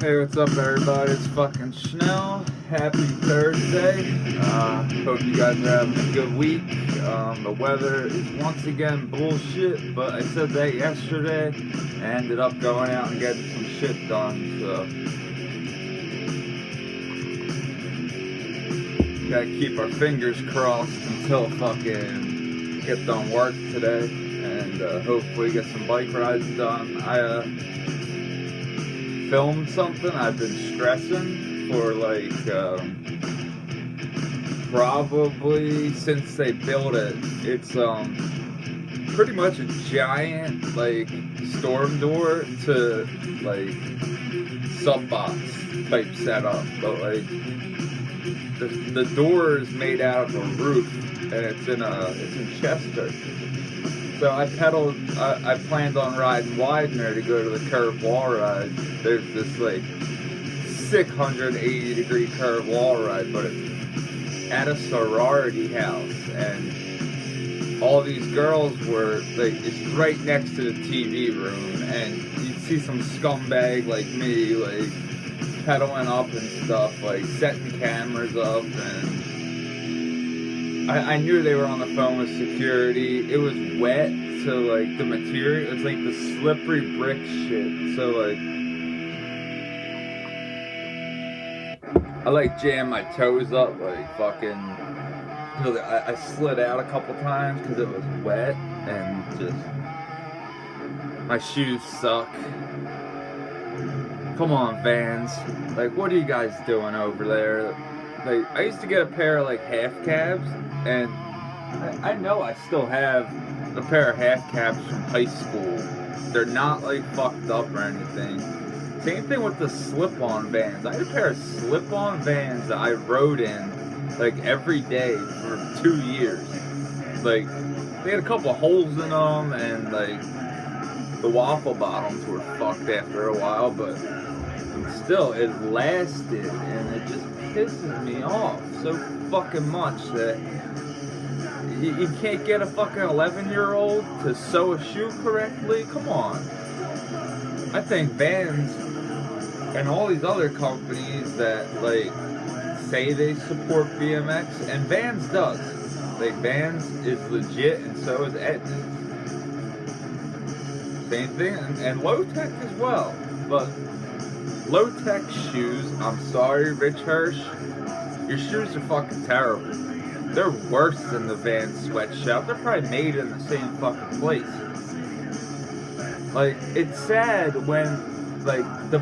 Hey, what's up, everybody? It's fucking Schnell. Happy Thursday. Hope you guys are having a good week. The weather is once again bullshit, but I said that yesterday and ended up going out and getting some shit done, so gotta keep our fingers crossed until fucking get done work today and hopefully get some bike rides done. I filmed something I've been stressing for like probably since they built it. It's pretty much a giant like storm door to like sub box type setup, but like the door is made out of a roof and it's in Chester. So I planned on riding Widener to go to the curved wall ride. There's this like 680-degree curved wall ride, but it's at a sorority house, and all these girls were like, it's right next to the TV room, and you'd see some scumbag like me like pedaling up and stuff, like setting cameras up, and I knew they were on the phone with security. It was wet, so like the material, it's like the slippery brick shit. So like, I like jammed my toes up, like fucking. I slid out a couple times because it was wet and just my shoes suck. Come on, Vans. Like, what are you guys doing over there? Like, I used to get a pair of like half cabs, and I know I still have a pair of half cabs from high school. They're not like fucked up or anything. Same thing with the slip-on Vans. I had a pair of slip-on Vans that I rode in like every day for 2 years. Like, they had a couple of holes in them, and like the waffle bottoms were fucked after a while, but still, it lasted, and it just pisses me off so fucking much that you can't get a fucking 11-year-old to sew a shoe correctly. Come on. I think Vans and all these other companies that like say they support BMX, and Vans does. Like, Vans is legit, and so is Etna. Same thing, and Low Tech as well. But Low Tech shoes, I'm sorry, Rich Hirsch, your shoes are fucking terrible. They're worse than the Vans sweatshop. They're probably made in the same fucking place. Like, it's sad when like the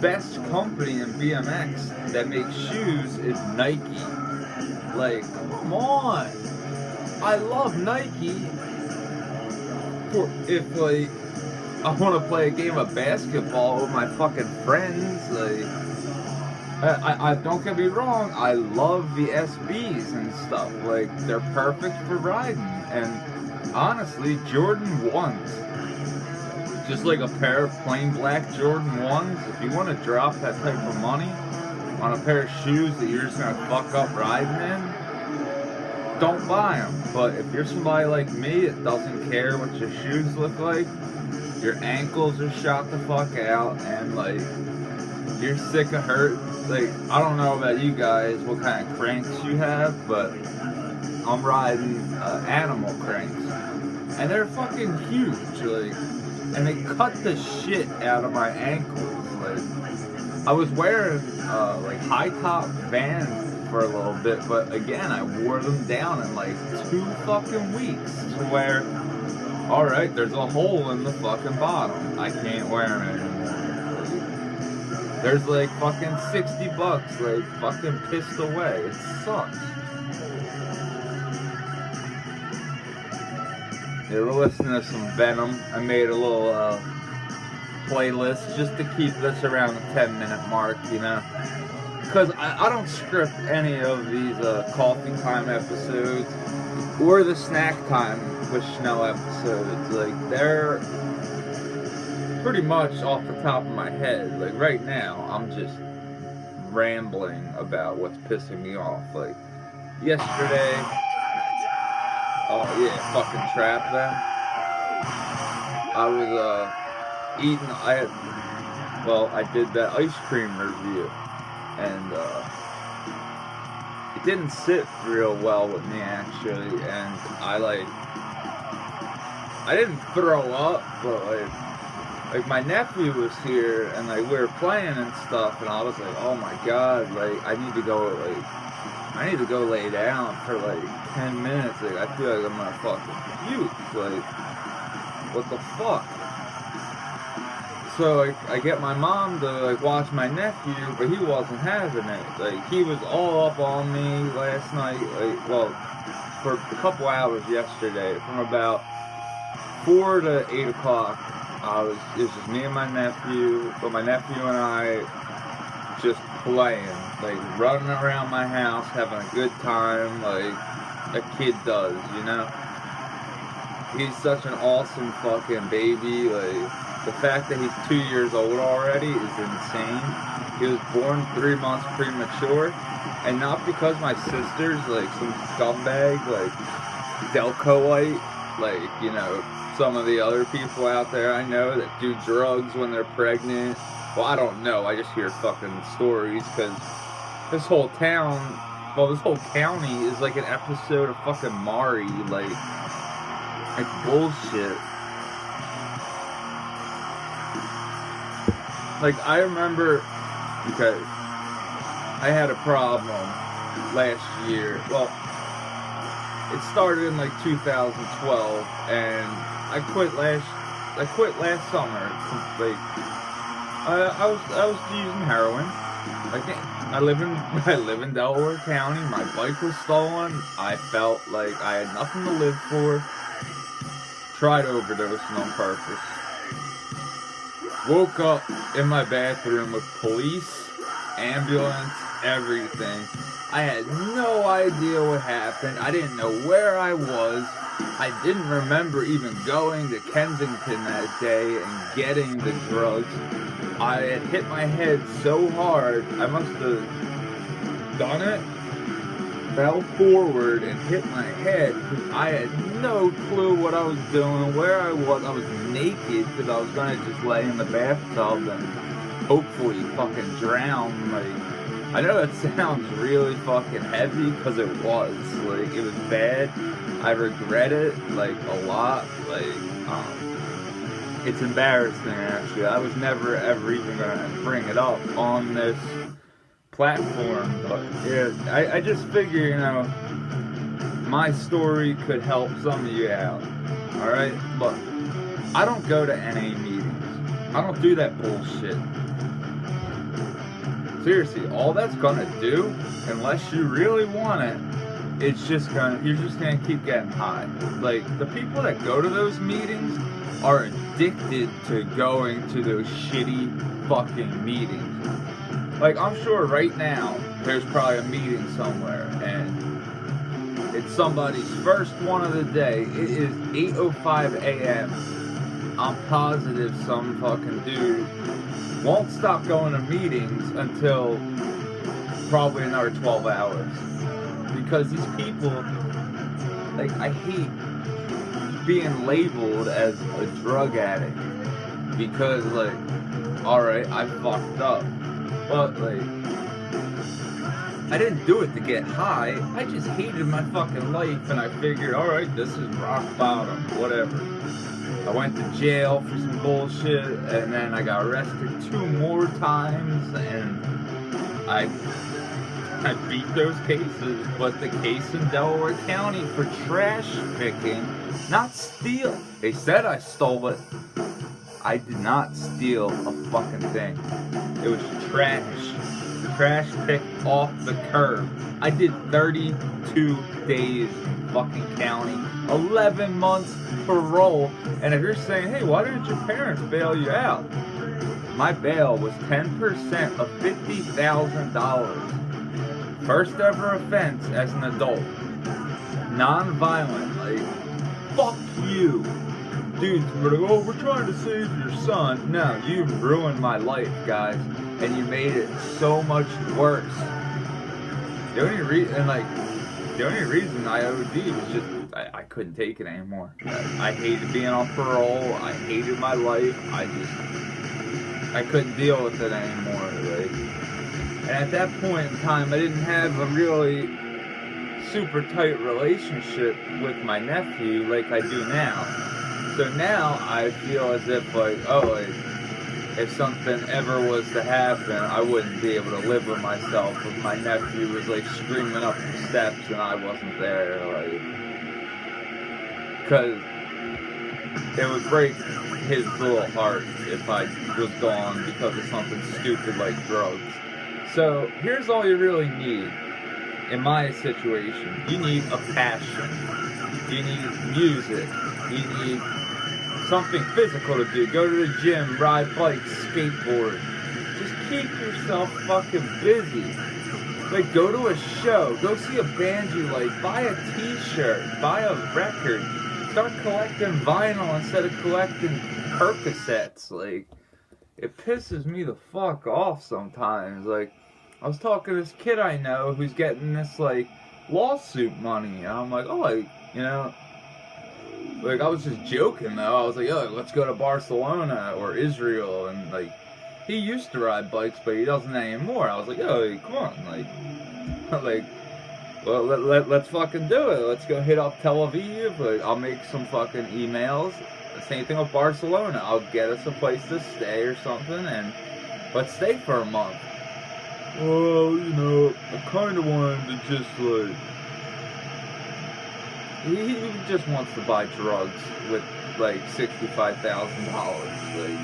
best company in BMX that makes shoes is Nike. Like, come on. I love Nike. If like I want to play a game of basketball with my fucking friends, like I don't get me wrong, I love the SBs and stuff. Like, they're perfect for riding, and honestly, Jordan 1s. Just like a pair of plain black Jordan 1s, if you want to drop that type of money on a pair of shoes that you're just going to fuck up riding in, don't buy them. But if you're somebody like me that doesn't care what your shoes look like, your ankles are shot the fuck out, and like, you're sick of hurt. Like, I don't know about you guys, what kind of cranks you have, but I'm riding animal cranks, and they're fucking huge, like, and they cut the shit out of my ankles. Like, I was wearing like high top Vans for a little bit, but again, I wore them down in like 2 fucking weeks to where, alright, there's a hole in the fucking bottom. I can't wear them anymore. Like, there's like fucking $60, like fucking pissed away. It sucks. Yeah, we're listening to some Venom. I made a little playlist just to keep this around the 10-minute mark, you know? Because I don't script any of these coffee time episodes or the snack time with Schnell episodes. Like, they're pretty much off the top of my head. Like, right now, I'm just rambling about what's pissing me off. Like, yesterday, oh yeah, fucking trap that. I was eating, well, I did that ice cream review, and it didn't sit real well with me actually, and I didn't throw up, but like my nephew was here, and like we were playing and stuff, and I was like, oh my god, like I need to go lay down for like 10 minutes. Like I feel like I'm gonna fucking puke. Like what the fuck? So like I get my mom to like watch my nephew, but he wasn't having it. Like he was all up on me last night. Like well, for a couple hours yesterday, from about 4 to 8 o'clock. It was just me and my nephew, but my nephew and I just playing, like running around my house, having a good time, like a kid does, you know? He's such an awesome fucking baby, like, the fact that he's 2 years old already is insane. He was born 3 months premature, and not because my sister's, like, some scumbag, like, Delcoite, like, you know, some of the other people out there I know that do drugs when they're pregnant. Well, I don't know. I just hear fucking stories because this whole town, well, this whole county is like an episode of fucking Maury. Like bullshit. Like, I remember, okay, I had a problem last year. Well, it started in like 2012, and I quit last summer. Like I was using heroin. Like I live in Delaware County. My bike was stolen. I felt like I had nothing to live for. Tried overdosing on purpose. Woke up in my bathroom with police, ambulance, everything. I had no idea what happened. I didn't know where I was. I didn't remember even going to Kensington that day and getting the drugs. I had hit my head so hard, I must have done it, fell forward and hit my head because I had no clue what I was doing, where I was. I was naked because I was going to just lay in the bathtub and hopefully fucking drown. Like, I know that sounds really fucking heavy because it was. Like, it was bad. I regret it, like, a lot. Like, it's embarrassing, actually. I was never, ever even gonna bring it up on this platform. But, yeah, I just figure, you know, my story could help some of you out. Alright? Look, I don't go to NA meetings. I don't do that bullshit. Seriously, all that's gonna do, unless you really want it, you're just gonna keep getting high. Like, the people that go to those meetings are addicted to going to those shitty fucking meetings. Like, I'm sure right now, there's probably a meeting somewhere, and it's somebody's first one of the day. It is 8:05 a.m. I'm positive some fucking dude won't stop going to meetings until probably another 12 hours. Because these people, like, I hate being labeled as a drug addict. Because, like, alright, I fucked up. But, like, I didn't do it to get high. I just hated my fucking life, and I figured, alright, this is rock bottom, whatever. I went to jail for some bullshit, and then I got arrested 2 more times, and I beat those cases. But the case in Delaware County for trash picking, not steal. They said I stole it. I did not steal a fucking thing. It was trash. Trash picked off the curb. I did 32 days in fucking county. 11 months parole. And if you're saying, hey, why didn't your parents bail you out? My bail was 10% of $50,000. First ever offense as an adult. Non-violent. Like, fuck you. Dudes were like, oh, we're trying to save your son. No, you've ruined my life, guys. And you made it so much worse. The only reason I OD'd was just, I couldn't take it anymore. I hated being on parole. I hated my life. I couldn't deal with it anymore. Like, and at that point in time, I didn't have a really super tight relationship with my nephew like I do now. So now I feel as if like, oh, like, if something ever was to happen, I wouldn't be able to live with myself if my nephew was like screaming up the steps and I wasn't there, like, because it would break his little heart if I was gone because of something stupid like drugs. So here's all you really need in my situation. You need a passion. You need music. You need something physical to do. Go to the gym, ride bikes, skateboard. Just keep yourself fucking busy. Like, go to a show, go see a band you like, buy a t-shirt, buy a record, start collecting vinyl instead of collecting Percocets. Like, it pisses me the fuck off sometimes. Like, I was talking to this kid I know who's getting this, like, lawsuit money, and I'm like, oh, like, you know, like, I was just joking, though. I was like, oh, let's go to Barcelona or Israel. And, like, he used to ride bikes, but he doesn't anymore. I was like, oh, like, come on. Like, well, let's fucking do it. Let's go hit up Tel Aviv. Like, I'll make some fucking emails. Same thing with Barcelona. I'll get us a place to stay or something, and let's stay for a month. Well, you know, I kind of wanted to just, like... He just wants to buy drugs with, like, $65,000. Like,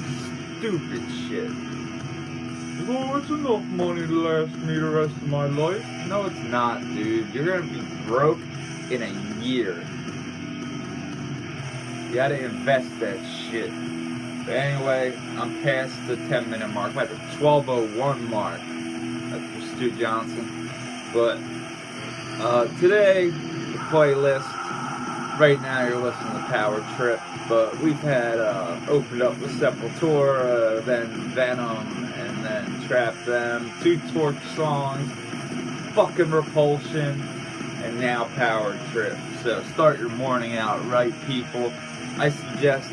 stupid shit. Oh, it's enough money to last me the rest of my life. No, it's not, dude. You're gonna be broke in a year. You gotta invest that shit. But anyway, I'm past the 10-minute mark. I'm at the 12:01 mark. That's for Stu Johnson. But, today, the playlist. Right now you're listening to Power Trip, but we've had opened up with Sepultura, then Venom, and then Trap Them, 2 Torch songs, fucking Repulsion, and now Power Trip. So start your morning out right, people. I suggest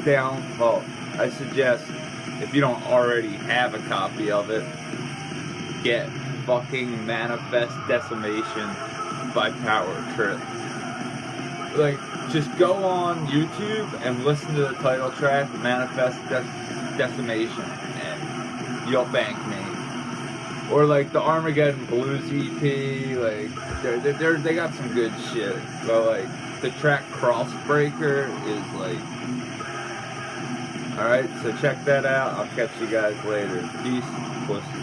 if you don't already have a copy of it, get fucking Manifest Decimation by Power Trip. Like, just go on YouTube and listen to the title track, Manifest Decimation, and you'll thank me. Or like the Armageddon Blues EP, like they got some good shit. But like the track Crossbreaker is like, all right. So check that out. I'll catch you guys later. Peace, pussy.